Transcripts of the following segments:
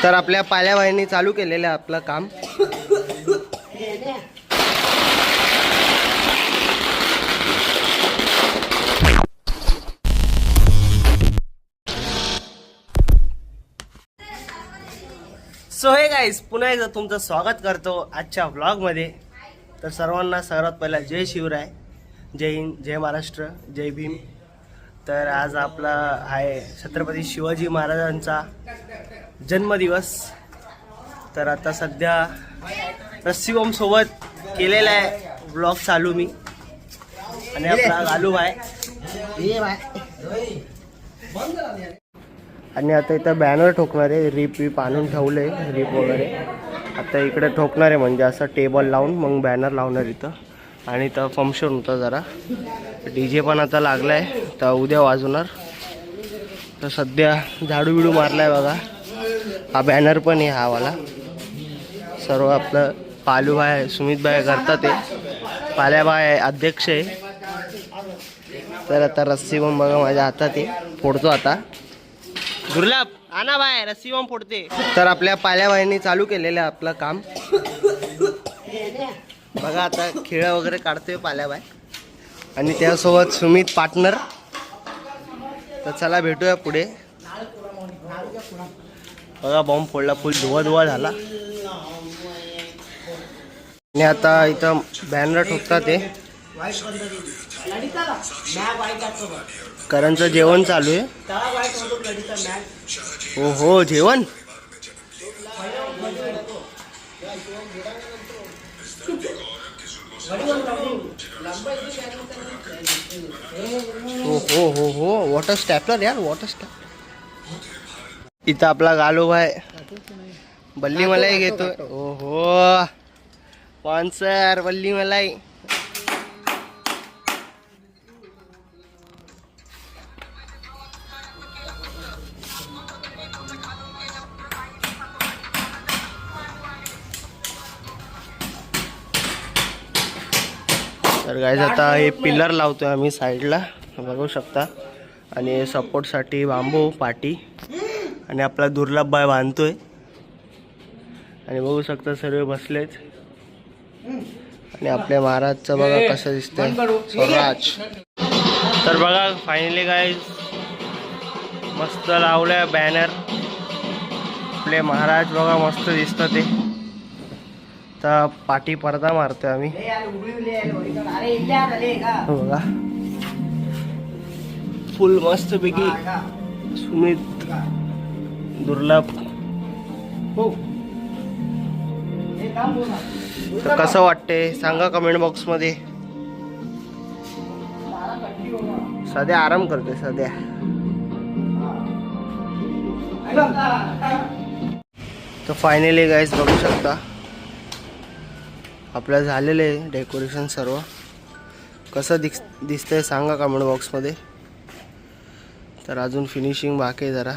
तर आपल्या पाल्याबाईंनी चालू केलेलं आहे आपलं काम. सो हे गाईज, पुन्हा एकदा तुमचं स्वागत करतो आजच्या व्लॉगमध्ये. तर सर्वांना सर्वात पहिला जय शिवराय, जय हिंद, जय महाराष्ट्र, जय भीम. तर आज आपला आहे छत्रपती शिवाजी महाराजांचा जन्मदिवस. तर आता सध्या रस्सीबॉम्ब सोबत केलेला आहे व्लॉग चालू मी आणि आपला गालू भाई. आणि आता इथं बॅनर ठोकणार आहे. रिप आणून ठेवले, रिप वगैरे आता इकडे ठोकणार आहे, म्हणजे असं टेबल लावून मग बॅनर लावणार इथं. आणि इथं फंक्शन होतं जरा, DJ पण आता लागला आहे, तर उद्या वाजवणार. तर सध्या झाडू बिडू मारला आहे बघा. हा बॅनर पण आहे हा वाला. सर्व आपलं पालूभाई सुमितभाई करतात ते. पाल्याभाई अध्यक्ष आहे. तर आता रस्सी बॉम्ब बघा माझ्या हातात आहे, फोडतो आता. दुर्लभ आणा बाय, रस्सी बॉम्ब फोडते. तर आपल्या पाल्याबाईंनी चालू केलेलं आहे आपलं काम. बघा आता खेळ वगैरे काढतोय पाल्याबाई आणि त्यासोबत सुमित पार्टनर. तर चला भेटूया पुढे. बघा बॉम्ब फोडला, फुल धुवा झाला. आणि आता इथं बॅनर ठोकतात ते. करणचं जेवण चालू आहे. हो हो, जेवण. हो हो हो हो, वॉटर स्टॅपलर यार, वॉटर स्टॅप. इथं आपला गालू भाई बल्ली मलाई घेतोय. हो हो, स्पॉन्सर बल्ली मलाई. तर गाईज आता हे पिलर लावतोय आम्ही साईडला, बघू शकता. आणि सपोर्टसाठी बांबू पाटी आणि आपला दुर्लभबाई बांधतोय. आणि बघू शकता सर्व बसलेत. आणि आपल्या महाराजचं बघा कसं दिसतंय, स्वराज. तर बघा फायनली गाईज मस्त लावलंय बॅनर. आपले महाराज बघा मस्त दिसतं ते. तर पाठी पडदा मारतोय आम्ही बघा, फुल मस्त पैकी. सुमित, दुर्लभ. तर कसं वाटते सांगा कमेंट बॉक्स मध्ये. सध्या आराम करतोय सध्या. तर फायनली गाईज बघू शकता आपलं झालेलं आहे डेकोरेशन सर्व. कसं दिसतंय सांगा कमेंट बॉक्समध्ये. तर अजून फिनिशिंग बाकी आहे जरा.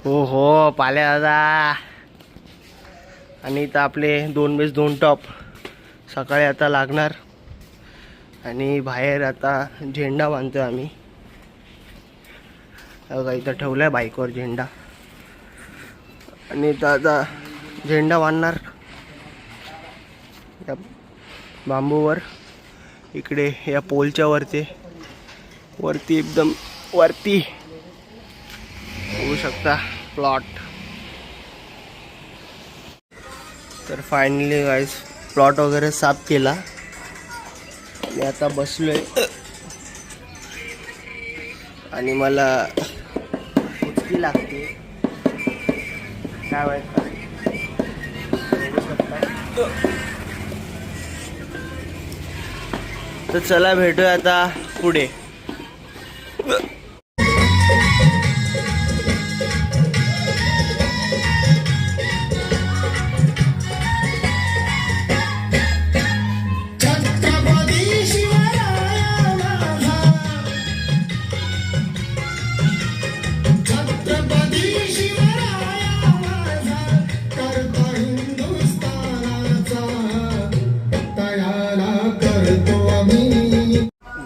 हो हो पाल्या दादा. आणि इथं आपले 2x2 टॉप सकाळी आता लागणार. आणि बाहेर आता झेंडा बांधतोय आम्ही बघा. इथं ठेवलाय बाईकवर झेंडा. आणि इथं आता झेंडा बांधणार या बांबूवर. इकडे या पोलच्या वरती एकदम वरती होऊ शकता प्लॉट. तर फायनली गाईज प्लॉट वगैरे साफ केला. मी आता बसलोय आणि मला उचकी लागते काय माहित. तर चला भेटूया आता पुढे.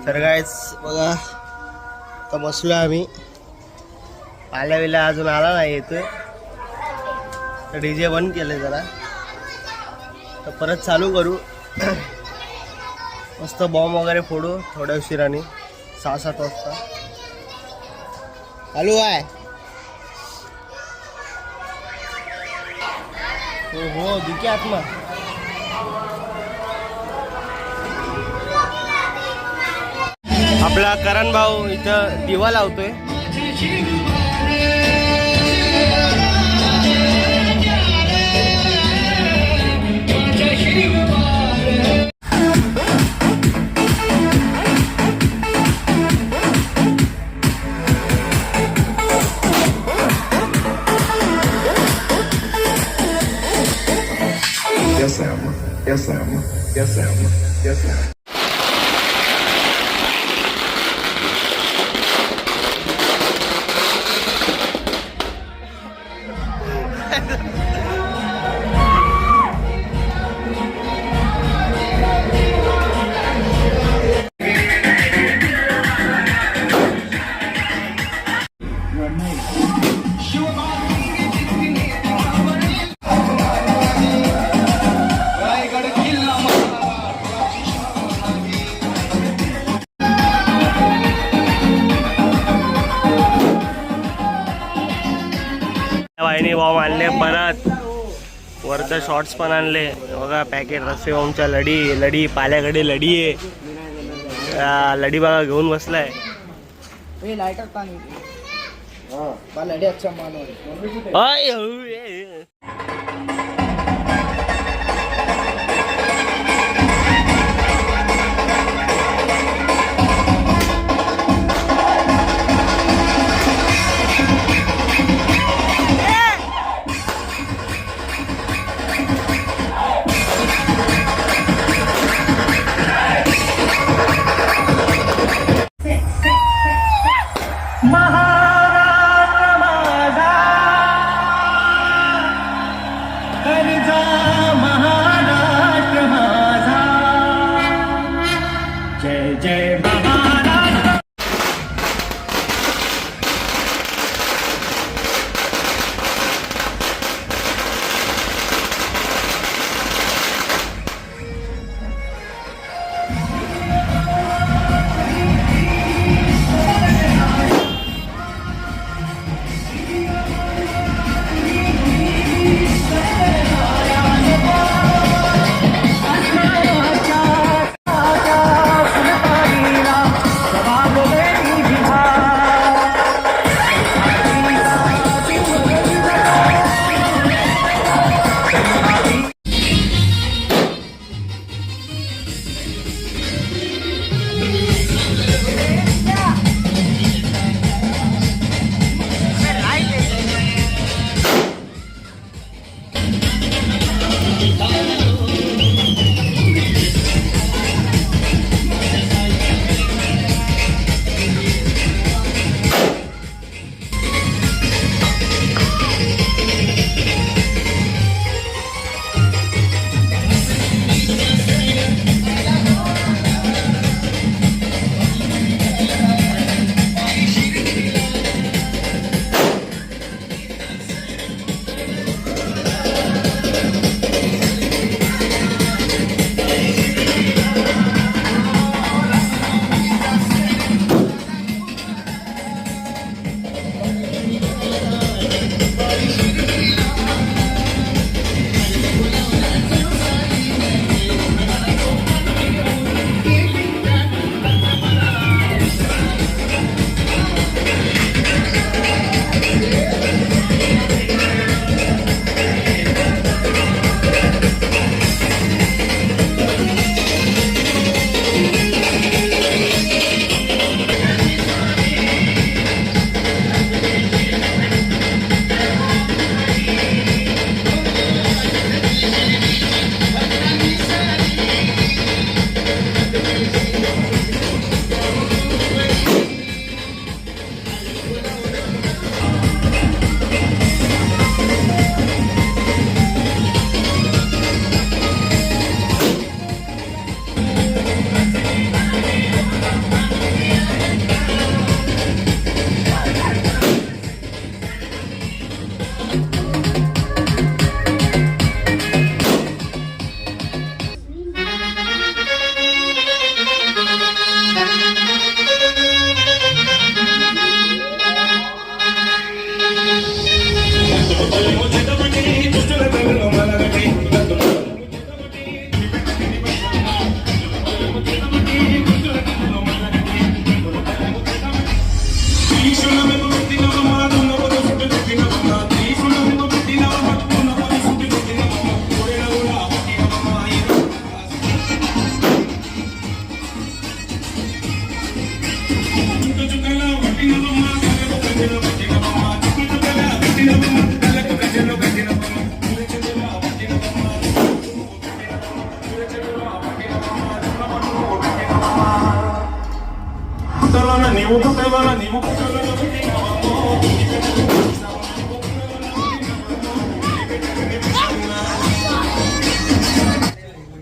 तर गाईज बघा आता बसलो आम्ही पाल्या विल्या अजून आला नाही येतोय. डीजे बंद केले जरा, तर परत चालू करू. मस्त बॉम्ब वगैरे फोडू थोड्या उशिराने 6-7 वाजता. चालू आहे. हो दिके आत्मा. आपला करण भाऊ इथं दिवा लावतोय. Yes, Emma. Yes, Emma. Yes, Emma. Yes, Emma. वाहिनी बॉम्ब आणले, परत वरचं शॉर्ट्स पण आणले बघा. पॅकेट रस्ते बॉम्बच्या लढी पाल्याकडे लढी आहे. लढी बघा घेऊन बसलाय. लाइटर पानी लड़ी अच्छा मानो.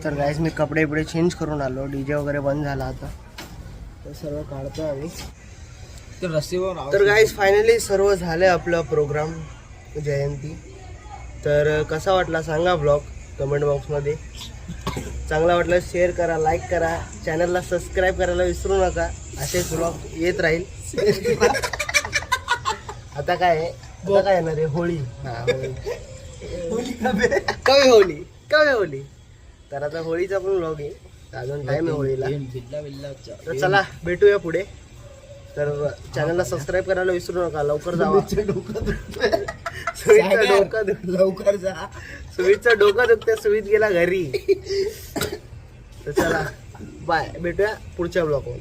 तर गाईज मी कपडे बिपडे चेंज करून आलो. डीजे वगैरे बंद झाला आता, तर सर्व काढतो आम्ही. तर रस्त्यावर तर गाईज फायनली सर्व झालं आपलं प्रोग्राम जयंती. तर कसा वाटला सांगा ब्लॉग कमेंट बॉक्समध्ये. चांगला वाटलं शेअर करा, लाईक करा, चॅनलला सबस्क्राईब करायला विसरू नका. असेच ब्लॉग येत राहील. आता काय आहे, आता काय येणार आहे होळी. कवे होळी. तर आता होळीचा पण ब्लॉग आहे, अजून टाइम आहे होळीला. तर चला भेटूया पुढे. तर चॅनलला सबस्क्राईब करायला विसरू नका. लवकर जावा. लवकर जा. सुमितचं डोकं दुखते, सुमित गेला घरी. तर चला बाय, भेटूया पुढच्या ब्लॉगवर.